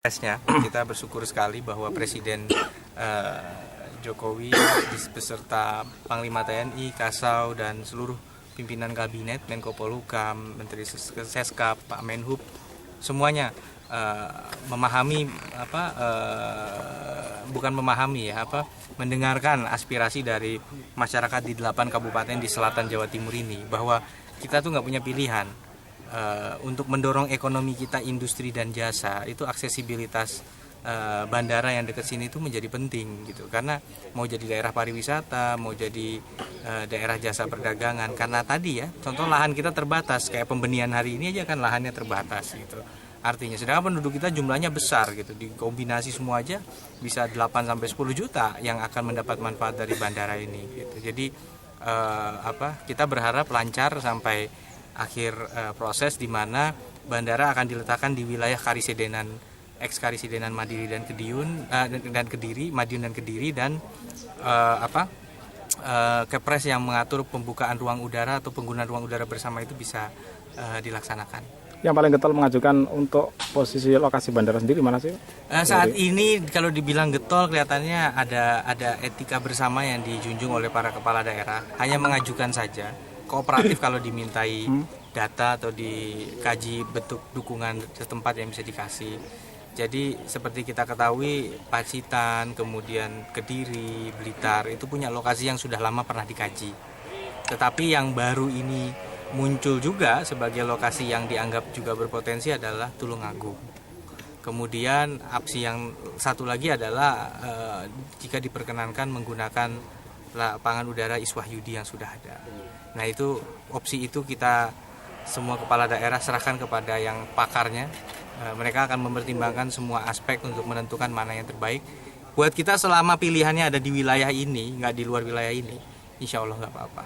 Kita bersyukur sekali bahwa Presiden Jokowi beserta Panglima TNI, Kasau, dan seluruh pimpinan kabinet, Menko Polhukam, Menteri Seskap, Pak Menhub, semuanya mendengarkan aspirasi dari masyarakat di 8 kabupaten di selatan Jawa Timur ini, bahwa kita tuh nggak punya pilihan. Untuk mendorong ekonomi kita, industri dan jasa, itu aksesibilitas bandara yang dekat sini itu menjadi penting gitu, karena mau jadi daerah pariwisata, mau jadi daerah jasa perdagangan, karena tadi ya contoh lahan kita terbatas, kayak pembenihan hari ini aja kan lahannya terbatas gitu. Artinya sedangkan penduduk kita jumlahnya besar gitu, dikombinasi semua aja bisa 8-10 juta yang akan mendapat manfaat dari bandara ini gitu. Jadi kita berharap lancar sampai akhir proses, di mana bandara akan diletakkan di wilayah Karisidenan, ex-Karisidenan Madiri dan Kediri, Madiun dan Kediri, dan Kepres yang mengatur pembukaan ruang udara atau penggunaan ruang udara bersama itu bisa dilaksanakan. Yang paling getol mengajukan untuk posisi lokasi bandara sendiri mana sih? Saat ini kalau dibilang getol, kelihatannya ada etika bersama yang dijunjung oleh para kepala daerah. Hanya mengajukan saja, kooperatif kalau dimintai data atau dikaji bentuk dukungan setempat yang bisa dikasih. Jadi seperti kita ketahui, Pacitan, kemudian Kediri, Blitar itu punya lokasi yang sudah lama pernah dikaji. Tetapi yang baru ini muncul juga sebagai lokasi yang dianggap juga berpotensi adalah Tulungagung. Kemudian opsi yang satu lagi adalah jika diperkenankan menggunakan lapangan udara Iswahyudi yang sudah ada. Nah, itu opsi itu kita semua kepala daerah serahkan kepada yang pakarnya. Mereka akan mempertimbangkan semua aspek untuk menentukan mana yang terbaik. Buat kita selama pilihannya ada di wilayah ini, nggak di luar wilayah ini, insya Allah nggak apa-apa.